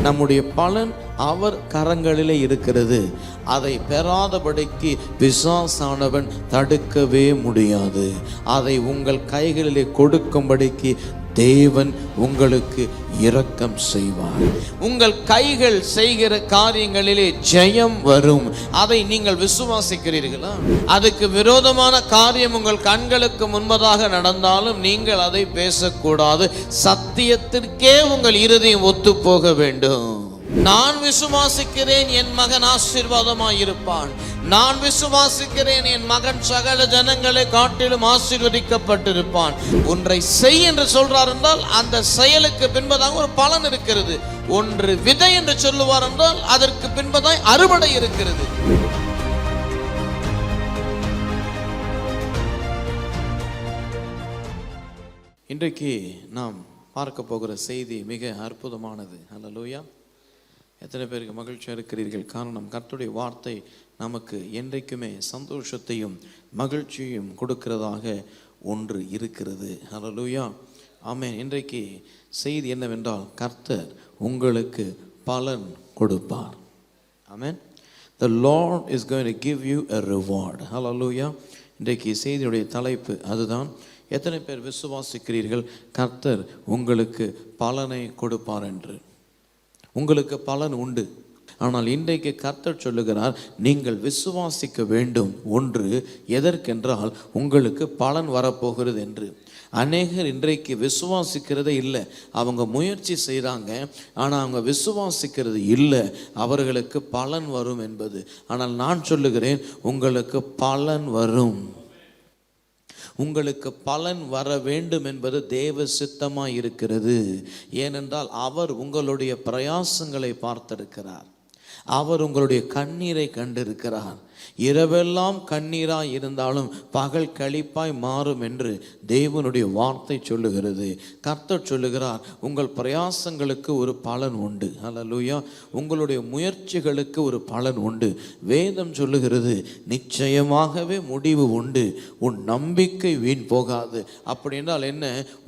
நம்முடைய பலன் அவர் கரங்களிலே இருக்கிறது. அதை பெறாதபடிக்கு பிசாசானவன் தடுக்கவே முடியாது. அதை உங்கள் கைகளிலே கொடுக்கும்படிக்கு தேவன் உங்களுக்கு இரக்கம் செய்வார். உங்கள் கைகள் செய்கிற காரியங்களிலே ஜெயம் வரும். அதை நீங்கள் விசுவாசிக்கிறீர்களா? அதுக்கு விரோதமான காரியம் உங்கள் கண்களுக்கு முன்பதாக நடந்தாலும் நீங்கள் அதை பேசக்கூடாது. சத்தியத்திற்கே உங்கள் இருதயம் ஒத்து போக வேண்டும். நான் விசுவாசிக்கிறேன், என் மகன் ஆசீர்வாதமாயிருப்பான். நான் விசுவாசிக்கிறேன், என் மகன் சகல ஜனங்களை காட்டிலும் ஆசீர்வதிக்கப்பட்டிருப்பான். ஒன்றை செய் என்று சொல்றார் என்றால் அந்த செயலுக்கு பின்பதாக ஒரு பலன் இருக்கிறது. ஒன்று விதை என்று சொல்லுவார் என்றால் அதற்கு பின்பதாய் அறுவடை இருக்கிறது. இன்றைக்கு நாம் பார்க்க போகிற செய்தி மிக அற்புதமானது. ஹல்லேலூயா! எத்தனை பேருக்கு மகிழ்ச்சியாக இருக்கிறீர்கள்? காரணம், கர்த்தருடைய வார்த்தை நமக்கு என்றைக்குமே சந்தோஷத்தையும் மகிழ்ச்சியையும் கொடுக்கிறதாக ஒன்று இருக்கிறது. ஹல்லேலூயா! ஆமென். இன்றைக்கு செய்தி என்னவென்றால், கர்த்தர் உங்களுக்கு பலன் கொடுப்பார். ஆமென். The Lord is going to give you a reward. ஹல்லேலூயா! இன்றைக்கு செய்தியுடைய தலைப்பு அதுதான். எத்தனை பேர் விசுவாசிக்கிறீர்கள் கர்த்தர் உங்களுக்கு பலனை கொடுப்பார் என்று? உங்களுக்கு பலன் உண்டு. ஆனால் இன்றைக்கு கர்த்தர் சொல்லுகிறார், நீங்கள் விசுவாசிக்க வேண்டும். ஒன்று எதற்கென்றால் உங்களுக்கு பலன் வரப்போகிறது என்று. அநேகர் இன்றைக்கு விசுவாசிக்கிறதே இல்லை. அவங்க முயற்சி செய்கிறாங்க, ஆனால் அவங்க விசுவாசிக்கிறது இல்லை அவர்களுக்கு பலன் வரும் என்பது. ஆனால் நான் சொல்லுகிறேன், உங்களுக்கு பலன் வரும். உங்களுக்கு பலன் வர வேண்டும் என்பது தேவ சித்தமாய் இருக்கிறது. ஏனென்றால் அவர் உங்களுடைய பிரயாசங்களை பார்த்திருக்கிறார். அவர் உங்களுடைய கண்ணீரை கண்டிருக்கிறார். இரவெல்லாம் கண்ணீராய் இருந்தாலும் பகல் களிப்பாய் மாறும் என்று தேவனுடைய வார்த்தை சொல்லுகிறது. கர்த்தர் சொல்லுகிறார், உங்கள் பிரயாசங்களுக்கு ஒரு பலன் உண்டு. ஹல்லேலூயா! உங்களுடைய முயற்சிகளுக்கு ஒரு பலன் உண்டு. வேதம் சொல்லுகிறது, நிச்சயமாகவே முடிவு உண்டு. உன் நம்பிக்கை வீண் போகாது. அப்படி என்றால் என்ன?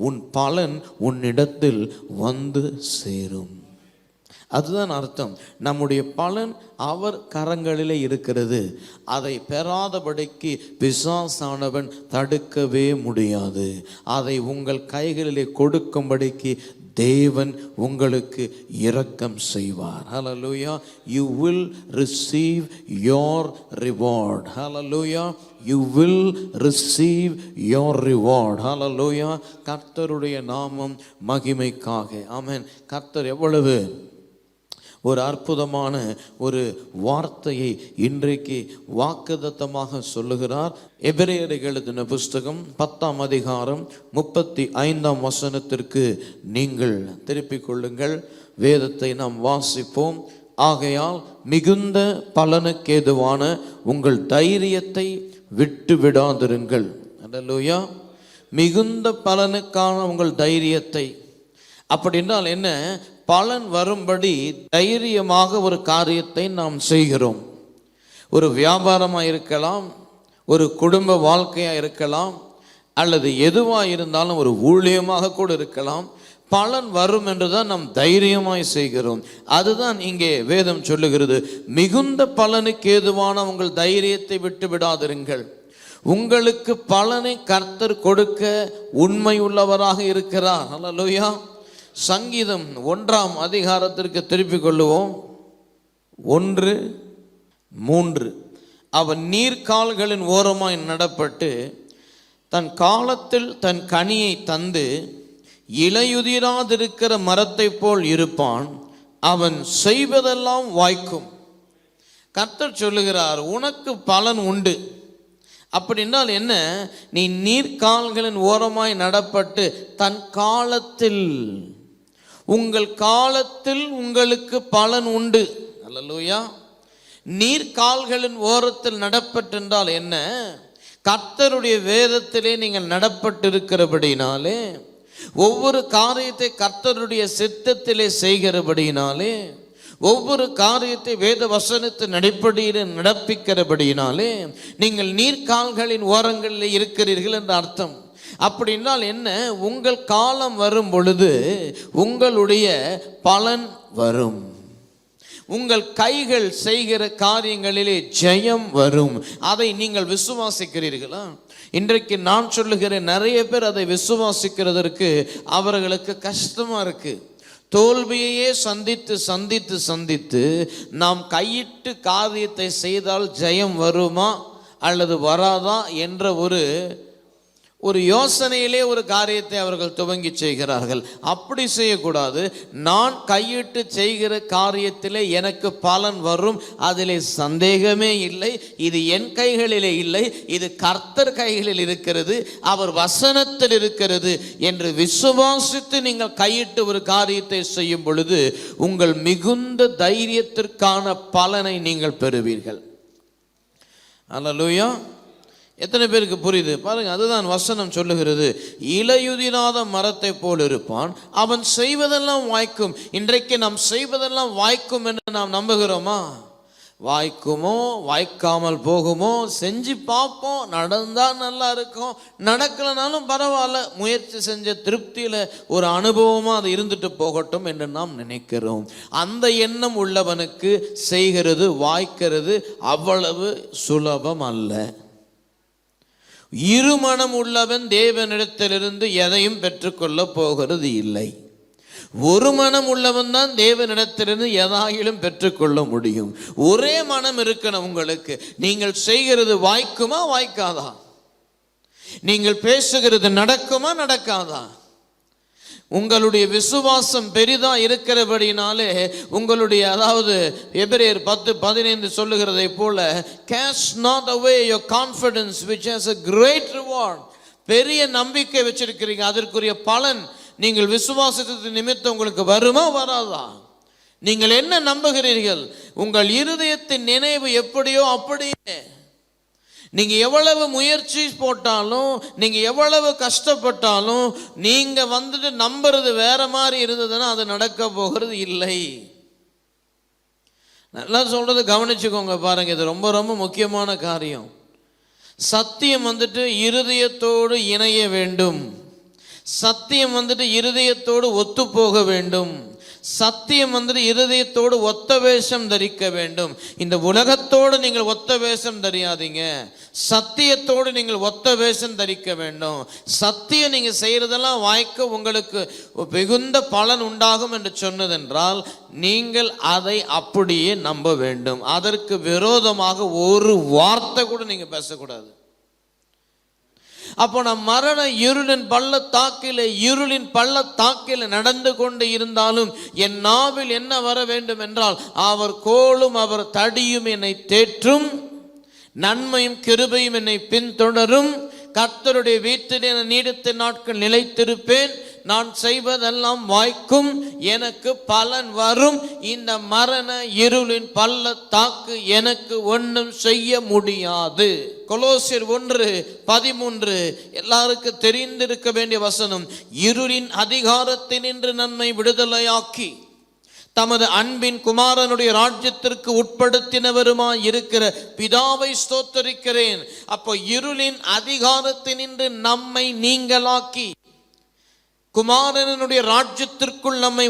உன் பலன் உன்னிடத்தில் வந்து சேரும். அதுதான் அர்த்தம். நம்முடைய பலன் அவர் கரங்களிலே இருக்கிறது. அதை பெறாதபடிக்கு பிசாசானவன் தடுக்கவே முடியாது. அதை உங்கள் கைகளிலே கொடுக்கும்படிக்கு தேவன் உங்களுக்கு இரக்கம் செய்வார். ஹல்லேலூயா! You will receive your reward. Hallelujah! You will receive your reward. ஹல்லேலூயா! கர்த்தருடைய நாமம் மகிமைக்காக. ஆமென். கர்த்தர் எவ்வளவு ஒரு அற்புதமான ஒரு வார்த்தையை இன்றைக்கு வாக்குத்தத்தமாக சொல்லுகிறார். எபிரேயருக்கு எழுதின புஸ்தகம் 10ஆம் அதிகாரம் 35ஆம் வசனத்திற்கு நீங்கள் திருப்பிக் கொள்ளுங்கள். வேதத்தை நாம் வாசிப்போம். ஆகையால் மிகுந்த பலனுக்கேதுவான உங்கள் தைரியத்தை விட்டு விடாதிருங்கள். அல்லேலூயா! மிகுந்த பலனுக்கான உங்கள் தைரியத்தை. அப்படின்றால் என்ன? பலன் வரும்படி தைரியமாக ஒரு காரியத்தை நாம் செய்கிறோம். ஒரு வியாபாரமாக இருக்கலாம், ஒரு குடும்ப வாழ்க்கையாக இருக்கலாம், அல்லது எதுவாக இருந்தாலும் ஒரு ஊழியமாக கூட இருக்கலாம். பலன் வரும் என்று தான் நாம் தைரியமாய் செய்கிறோம். அதுதான் இங்கே வேதம் சொல்லுகிறது, மிகுந்த பலனுக்கு ஏதுவான உங்கள் தைரியத்தை விட்டு விடாதிருங்கள். உங்களுக்கு பலனை கர்த்தர் கொடுக்க உண்மை உள்ளவராக இருக்கிறார். ஹல்லேலூயா! சங்கீதம் 1ஆம் அதிகாரத்திற்கு திருப்பிக் கொள்ளுவோம். 1:3. அவன் நீர்க்கால்களின் ஓரமாய் நடப்பட்டு தன் காலத்தில் தன் கனியை தந்து இலையுதிராதிருக்கிற மரத்தை போல் இருப்பான். அவன் செய்வதெல்லாம் வாய்க்கும். கர்த்தர் சொல்லுகிறார், உனக்கு பலன் உண்டு. அப்படின்னால் என்ன? நீ நீர்க்கால்களின் ஓரமாய் நடப்பட்டு தன் காலத்தில், உங்கள் காலத்தில் உங்களுக்கு பலன் உண்டு. அல்லேலூயா! நீர்க்கால்களின் ஓரத்தில் நடப்பட்டென்றால் என்ன? கர்த்தருடைய வேதத்திலே நீங்கள் நடப்பட்டிருக்கிறபடினாலே, ஒவ்வொரு காரியத்தை கர்த்தருடைய சித்தத்திலே செய்கிறபடினாலே, ஒவ்வொரு காரியத்தை வேத வசனத்தின் அடிப்படையில் நடப்பிக்கிறபடினாலே நீங்கள் நீர்க்கால்களின் ஓரங்களில் இருக்கிறீர்கள் என்ற அர்த்தம். அப்படின்னால் என்ன? உங்கள் காலம் வரும் பொழுது உங்களுடைய பலன் வரும். உங்கள் கைகள் செய்கிற காரியங்களிலே ஜெயம் வரும். அதை நீங்கள் விசுவாசிக்கிறீர்களா? இன்றைக்கு நான் சொல்லுகிறேன், நிறைய பேர் அதை விசுவாசிக்கிறதற்கு அவர்களுக்கு கஷ்டமா இருக்கு. தோல்வியையே சந்தித்து சந்தித்து சந்தித்து நாம் கையிட்டு காரியத்தை செய்தால் ஜெயம் வருமா அல்லது வராதா என்ற ஒரு யோசனையிலே ஒரு காரியத்தை அவர்கள் துவங்கி செய்கிறார்கள். அப்படி செய்யக்கூடாது. நான் கையிட்டு செய்கிற காரியத்திலே எனக்கு பலன் வரும், அதிலே சந்தேகமே இல்லை. இது என் கைகளிலே இல்லை, இது கர்த்தர் கைகளில் இருக்கிறது, அவர் வசனத்தில் இருக்கிறது என்று விசுவாசித்து நீங்கள் கையிட்டு ஒரு காரியத்தை செய்யும் பொழுது உங்கள் மிகுந்த தைரியத்திற்கான பலனை நீங்கள் பெறுவீர்கள். அல்லேலூயா. எத்தனை பேருக்கு புரியுது பாருங்க? அதுதான் வசனம் சொல்லுகிறது, இலையுதிராத மரத்தை போல் இருப்பான், அவன் செய்வதெல்லாம் வாய்க்கும். இன்றைக்கு நாம் செய்வதெல்லாம் வாய்க்கும் என்று நாம் நம்புகிறோமா? வாய்க்குமோ வாய்க்காமல் போகுமோ, செஞ்சு பார்ப்போம், நடந்தால் நல்லா இருக்கும், நடக்கலனாலும் பரவாயில்ல, முயற்சி செஞ்ச திருப்தியில் ஒரு அனுபவமாக அது இருந்துட்டு போகட்டும் என்று நாம் நினைக்கிறோம். அந்த எண்ணம் உள்ளவனுக்கு செய்கிறது வாய்க்கிறது அவ்வளவு சுலபம் அல்ல. இருமனம் உள்ளவன் தேவனிடத்திலிருந்து எதையும் பெற்றுக்கொள்ள போகிறது இல்லை. ஒரு மனம் உள்ளவன் தான் தேவனிடத்திலிருந்து எதாயிலும் பெற்றுக்கொள்ள முடியும். ஒரே மனம் இருக்கணும் உங்களுக்கு. நீங்கள் செய்கிறது வாய்க்குமா வாய்க்காதா? நீங்கள் பேசுகிறது நடக்குமா நடக்காதா? உங்களுடைய விசுவாசம் பெரிதா இருக்கிறபடினாலே உங்களுடைய, அதாவது எபிரேயர் 10:15 சொல்லுகிறதை போல, cast not away your confidence which has a great reward. பெரிய நம்பிக்கை வச்சிருக்கிறீங்க, அதற்குரிய பலன் நீங்கள் விசுவாசத்தின் நிமித்தம் உங்களுக்கு வருமா வராதா? நீங்கள் என்ன நம்புகிறீர்கள்? உங்கள் இருதயத்தின் நினைவு எப்படியோ அப்படியே. நீங்க எவ்வளவு முயற்சி போட்டாலும், நீங்க எவ்வளவு கஷ்டப்பட்டாலும், நீங்க நம்புறது வேற மாதிரி இருந்ததுன்னா அது நடக்க போகிறது இல்லை. நல்லா சொல்றது கவனிச்சுக்கோங்க பாருங்க, இது ரொம்ப ரொம்ப முக்கியமான காரியம். சத்தியம் இருதயத்தோடு இணைய வேண்டும். சத்தியம் இருதயத்தோடு ஒத்து போக வேண்டும். சத்தியம் இருதயத்தோடு ஒத்த வேஷம் தரிக்க வேண்டும். இந்த உலகத்தோடு நீங்கள் ஒத்த வேஷம் தரியாதீங்க, சத்தியத்தோடு நீங்கள் ஒத்த வேஷம் தரிக்க வேண்டும். சத்தியம் நீங்க செய்யறதெல்லாம் வாய்க்க உங்களுக்கு மிகுந்த பலன் உண்டாகும் என்று சொன்னதென்றால் நீங்கள் அதை அப்படியே நம்ப வேண்டும். அதற்கு விரோதமாக ஒரு வார்த்தை கூட நீங்க பேசக்கூடாது. அப்போ நம் மரண இருளின் பள்ளத்தாக்கில் நடந்து கொண்டு இருந்தாலும் என் நாவில் என்ன வர வேண்டும் என்றால், அவர் கோலும் அவர் தடியும் என்னை தேற்றும், நன்மையும் கிருபையும் என்னை பின்தொடரும், கர்த்தருடைய வீட்டில் நீடித்த நாட்கள் நிலைத்திருப்பேன், நான் செய்வதெல்லாம் வாய்க்கும், எனக்கு பலன் வரும், இந்த மரண இருளின் பள்ளத்தாக்கு எனக்கு ஒன்றும் செய்ய முடியாது. கொலோசியர் 1:13 எல்லாருக்கும் தெரிந்திருக்க வேண்டிய வசனம். இருளின் அதிகாரத்தினின்று நம்மை விடுதலையாக்கி தமது அன்பின் குமாரனுடைய ராஜ்யத்திற்கு உட்படுத்தினவருமாய் இருக்கிற பிதாவை ஸ்தோத்தரிக்கிறேன். அப்போ இருளின் அதிகாரத்தினின்று நம்மை நீங்களாக்கி குமாரனுடைய ராஜ்யத்திற்குள் நம்மை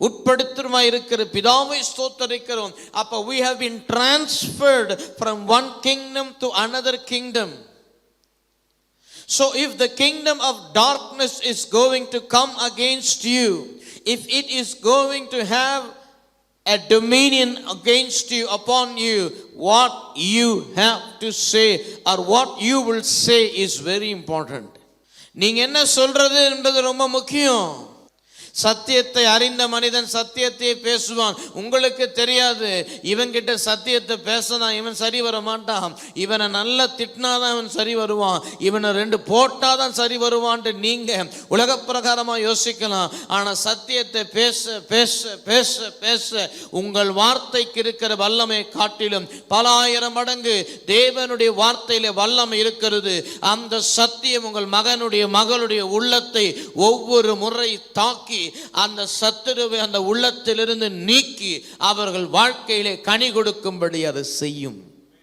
உட்படுத்துமாய் இருக்கிற பிதாவை ஸ்தோத்தரிக்கிறோம். அப்போ we have been transferred from one kingdom to another kingdom. So if the kingdom of darkness is going to come against you, if it is going to have a dominion against you, upon you, what you have to say or what you will say is very important. நீங்க என்ன சொல்றது என்பது ரொம்ப முக்கியம். சத்தியத்தை அறிந்த மனிதன் சத்தியத்தை பேசுவான். உங்களுக்கு தெரியாது, இவன்கிட்ட சத்தியத்தை பேசினா இவன் சரி வர மாட்டான், இவனை நல்லா திட்டினாதான் இவன் சரி வருவான், இவனை 2 போட்டாதான் சரி வருவான்ட்டு நீங்க உலக பிரகாரமா யோசிக்கலாம். ஆனா சத்தியத்தை பேச பேச பேச பேச உங்கள் வார்த்தைக்கு இருக்கிற வல்லமை காட்டிலும் பல ஆயிரம் மடங்கு தேவனுடைய வார்த்தையில வல்லமை இருக்கிறது. அந்த சத்தியம் உங்கள் மகளுடைய உள்ளத்தை ஒவ்வொரு முறை தாக்கி அந்த சத்துருவை அந்த உள்ளத்திலிருந்து நீக்கி அவர்கள் வாழ்க்கையிலே கனி கொடுக்கும்படி அது செய்யும்.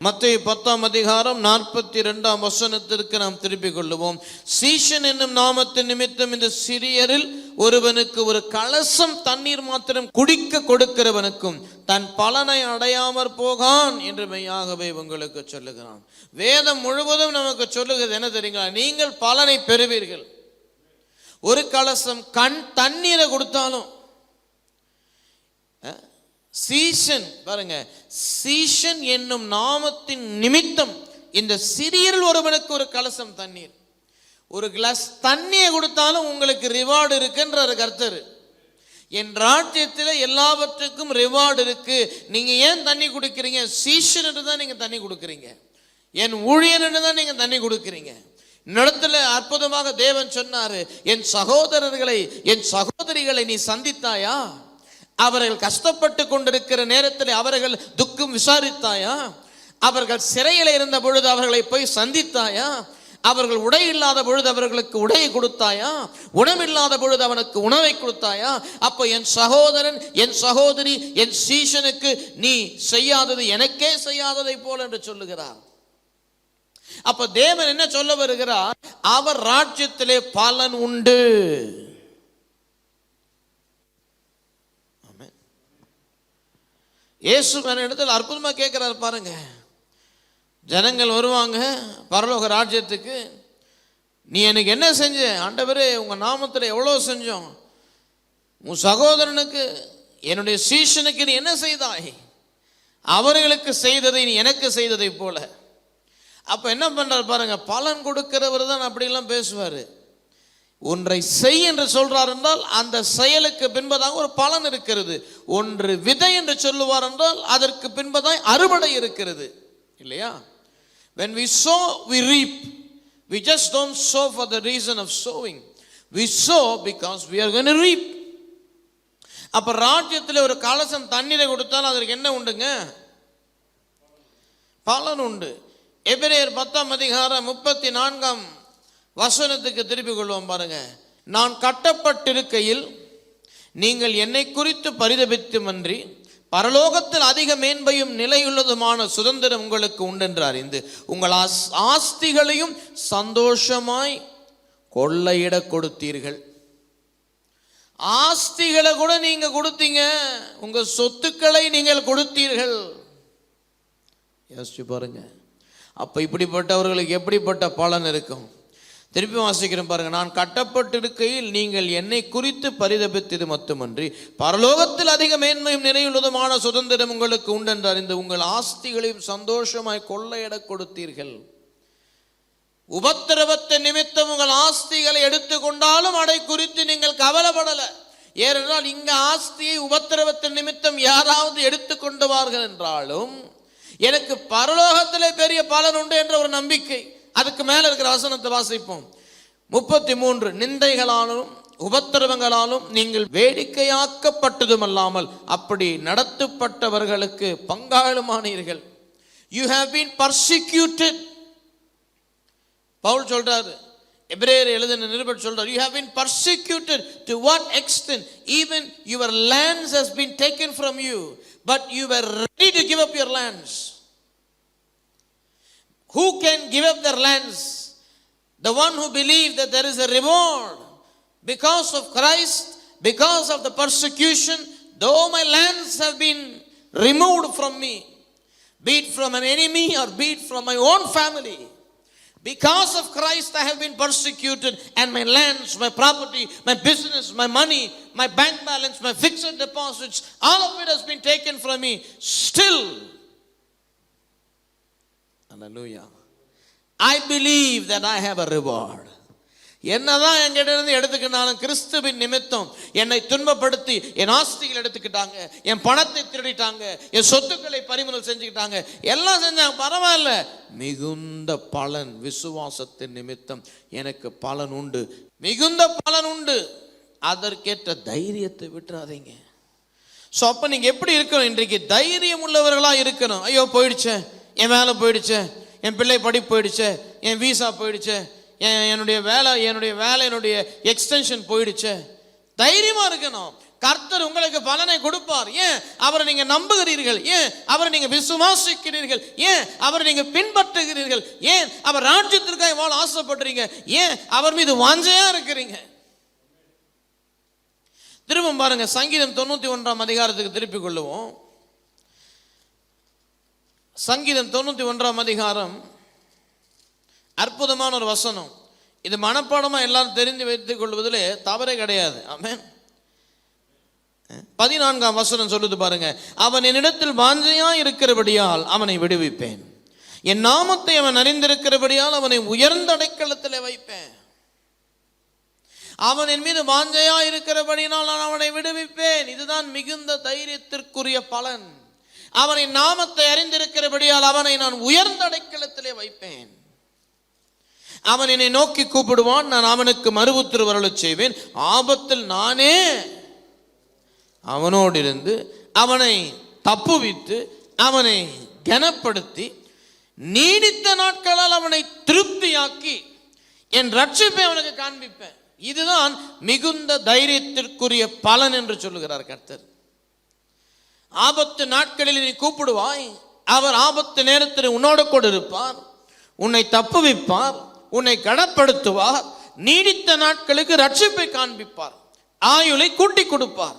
மத்தேயு 10:42 நாம் திருப்பிக் கொள்ளுவோம். சீஷன் என்னும் நாமத்தின் நிமித்தம் இந்த சிறியரில் ஒருவனுக்கு ஒரு கலசம் தண்ணீர் மாத்திரம் குடிக்க கொடுக்கிறவனுக்கும் தன் பலனை அடையாமற் போகான் என்று மெய்யாகவே உங்களுக்கு சொல்லுகிறான். வேதம் முழுவதும் நமக்கு சொல்லுகிறது என்ன தெரியுங்களா? நீங்கள் பலனை பெறுவீர்கள். ஒரு கலசம் தண்ணீரை கொடுத்தாலும் சீஷன் பாருங்க, சீஷன் என்னும் நாமத்தின் நிமித்தம் இந்த சிறியரில் ஒருவனுக்கு ஒரு கலசம் தண்ணீர், ஒரு கிளாஸ் தண்ணியை கொடுத்தாலும் உங்களுக்கு ரிவார்டு இருக்குன்றார் கர்த்தர். என் ராஜ்யத்தில் எல்லாவற்றுக்கும் ரிவார்டு இருக்கு. நீங்க ஏன் தண்ணி குடிக்கிறீங்க? சீஷன் என்று தான் நீங்க தண்ணி கொடுக்குறீங்க. என் ஊழியன் என்று தான் நீங்க தண்ணி கொடுக்குறீங்க. இடத்துல அற்புதமாக தேவன் சொன்னாரு, என் சகோதரர்களை என் சகோதரிகளை நீ சந்தித்தாயா? அவர்கள் கஷ்டப்பட்டு கொண்டிருக்கிற நேரத்தில் அவர்கள் துக்கம் விசாரித்தாயா? அவர்கள் சிறையில் இருந்த பொழுது அவர்களை போய் சந்தித்தாயா? அவர்கள் உடை இல்லாத பொழுது அவர்களுக்கு உடையை கொடுத்தாயா? உணவில்லாத பொழுது அவனுக்கு உணவை கொடுத்தாயா? அப்போ என் சகோதரன் என் சகோதரி என் சீஷனுக்கு நீ செய்யாதது எனக்கே செய்யாததை போல என்று சொல்லுகிறார். அப்ப தேவன் என்ன சொல்ல வருகிறார்? அவர் ராஜ்யத்திலே பலன் உண்டு. இயேசு இடத்துல அற்புதமா கேட்கிறார் பாருங்க. ஜனங்கள் வருவாங்க பரலோக ராஜ்யத்துக்கு, நீ எனக்கு என்ன செஞ்ச ஆண்டவரே? உங்க நாமத்தில் எவ்வளோ செஞ்சோம். உன் சகோதரனுக்கு என்னுடைய சீஷனுக்கு நீ என்ன செய்தாய்? அவர்களுக்கு செய்ததை நீ எனக்கு செய்ததை போல. அப்ப என்ன பண்றார் பாருங்க, பலன் கொடுக்கிறவர் தான் அப்படிலாம் பேசுவாரு. ஒன்றை செய் என்று சொல்றார் என்றால் அந்த செயலுக்கு பின்பதாக ஒரு பலன் இருக்கிறது. ஒன்று விதை என்று சொல்லுவார் என்றால் அதற்கு பின்பதாக அறுவடை இருக்கிறது, இல்லையா? When we sow, we reap. We just don't sow for the reason of sowing. We sow because we are going to reap. அப்ப ராஜ்யத்தில் ஒரு கலசம் தண்ணீரை கொடுத்தால் அதற்கு என்ன உண்டுங்க? பலன் உண்டு. எபிரேயர் 10:34 திருப்பிக் கொள்வோம் பாருங்க. நான் கட்டப்பட்டிருக்கையில் நீங்கள் என்னை குறித்து பரிதபித்துமன்றி பரலோகத்தில் அதிக மேன்மையும் நிலையுள்ளதுமான சுதந்திரம் உங்களுக்கு உண்டென்று அறிந்து உங்கள் ஆஸ்திகளையும் சந்தோஷமாய் கொள்ளையிட கொடுத்தீர்கள். ஆஸ்திகளை கூட நீங்க கொடுத்தீங்க, உங்க சொத்துக்களை நீங்கள் கொடுத்தீர்கள். யோசிச்சு பாருங்க. அப்ப இப்படிப்பட்டவர்களுக்கு எப்படிப்பட்ட பலன் இருக்கும்? திருப்பி வாசிக்கிறேன் பாருங்க. நான் கட்டப்பட்டிருக்கையில் நீங்கள் என்னை குறித்து பரிதபித்தது மட்டுமன்றி பரலோகத்தில் அதிக மேன்மையும் நிறையுள்ளதுமான சுதந்திரம் உங்களுக்கு உண்டென்று அறிந்து உங்கள் ஆஸ்திகளையும் சந்தோஷமாய் கொள்ளையிட கொடுத்தீர்கள். உபத்திரவத்தின் நிமித்தம் உங்கள் ஆஸ்திகளை எடுத்துக்கொண்டாலும் அதை குறித்து நீங்கள் கவலைப்படல. ஏனென்றால் இங்க ஆஸ்தியை உபத்திரவத்தின் நிமித்தம் யாராவது எடுத்துக்கொண்டுவார்கள் என்றாலும் எனக்கு பரலோகத்திலே பெரிய பலன் உண்டு என்ற ஒரு நம்பிக்கை. அதுக்கு மேல இருக்கிற வசனத்தை வாசிப்போம். 33 நிந்தைகளாலும் உபத்திரவங்களாலும் நீங்கள் வேடிக்கையாக்கப்பட்டதும் அல்லாமல் அப்படி நடத்தப்பட்டவர்களுக்கு பங்காளுமானீர்கள். You have been persecuted. Pavul சொல்றாரு, எபிரேயர் எழுதின நிருபர் சொல்றார், you have been persecuted. To what extent? Even your lands has been taken from you, but you were ready to give up your lands. Who can give up their lands? The one who believes that there is a reward because of Christ, because of the persecution. Though my lands have been removed from me, be it from an enemy or be it from my own family, because of Christ I have been persecuted, and my lands, my property, my business, my money, my bank balance, my fixed deposits, all of it has been taken from me. Still, hallelujah, I believe that I have a reward. என்னதான் என்கிட்ட இருந்து எடுத்துக்கிட்டாலும் கிறிஸ்துவின் நிமித்தம் என்னை துன்பப்படுத்தி என் ஆஸ்திகள் எடுத்துக்கிட்டாங்க, என் பணத்தை திருடிட்டாங்க, என் சொத்துக்களை பறிமுதல் செஞ்சுக்கிட்டாங்க, எல்லாம் செஞ்சாங்க, பரவாயில்ல. மிகுந்த பலன் விசுவாசத்தின் நிமித்தம் எனக்கு பலன் உண்டு, மிகுந்த பலன் உண்டு. அதற்கேற்ற தைரியத்தை விட்டுறாதீங்க. ஸோ அப்போ நீங்க எப்படி இருக்கணும்? இன்றைக்கு தைரியம் உள்ளவர்களா இருக்கணும். ஐயோ போயிடுச்சே, என் வேலை போயிடுச்சே, என் பிள்ளை படிப்பு போயிடுச்சே, என் வீசா போயிடுச்சே, என்னுடைய வேலை என்னுடைய எக்ஸ்டென்ஷன் போயிடுச்சே. தைரியமா இருக்கணும். கர்த்தர் உங்களுக்கு பலனை கொடுப்பார். ஏன்? அவரை நீங்க நம்புகிறீர்கள். ஏன்? அவரை நீங்க விசுவாசிக்கிறீர்கள். ஏன்? அவரை நீங்க பின்பற்றுகிறீர்கள். ஏன்? அவர் ராஜ்யத்திற்காக வாழ ஆசைப்படுறீங்க. ஏன்? அவர் மீது வாஞ்சையா இருக்கிறீங்க. திரும்ப பாருங்க, சங்கீதம் 91 அதிகாரத்துக்கு திருப்பிக் கொள்ளுவோம். சங்கீதம் 91 அதிகாரம், அற்புதமான ஒரு வசனம். இது மனப்பாடமா எல்லாரும் தெரிந்து வைத்துக் கொள்வதிலே தவறே கிடையாது. ஆமென். 14 வசனம் சொல்லுது பாருங்க, அவன் என்னிடத்தில் வாஞ்சையா இருக்கிறபடியால் அவனை விடுவிப்பேன், என் நாமத்தை அவன் அறிந்திருக்கிறபடியால் அவனை உயர்ந்த அடைக்கலத்திலே வைப்பேன். அவன் என் மீது வாஞ்சையா இருக்கிறபடியால் நான் அவனை விடுவிப்பேன். இதுதான் மிகுந்த தைரியத்திற்குரிய பலன். அவனை நாமத்தை அறிந்திருக்கிறபடியால் அவனை நான் உயர்ந்த அடைக்கலத்திலே வைப்பேன். அவன் என்னை நோக்கி கூப்பிடுவான், நான் அவனுக்கு மறுபுத்திர வரலச் செய்வேன். ஆபத்தில் நானே அவனோடு இருந்து அவனை தப்புவித்து அவனை கனப்படுத்தி நீடித்த நாட்களால் அவனை திருப்தியாக்கி என் ரட்சிப்பை அவனுக்கு காண்பிப்பேன். இதுதான் மிகுந்த தைரியத்திற்குரிய பலன் என்று சொல்லுகிறார் கர்த்தர். ஆபத்து நாட்களில் நீ கூப்பிடுவாய், அவர் ஆபத்து நேரத்தில் உன்னோடு கூட இருப்பார், உன்னை தப்புவிப்பார், உன்னை கனப்படுத்துவார், நீடித்த நாட்களுக்கு ரட்சிப்பை காண்பிப்பார், ஆயுளை கூட்டி கொடுப்பார்.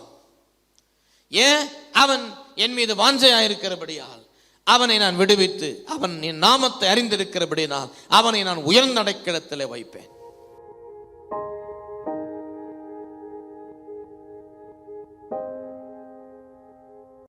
ஏன்? அவன் என் மீது வாஞ்சையாயிருக்கிறபடியால் அவனை நான் விடுவித்து அவன் என் நாமத்தை அறிந்திருக்கிறபடியால் அவனை நான் உயர்ந்த அடைக்கலத்திலே வைப்பேன்.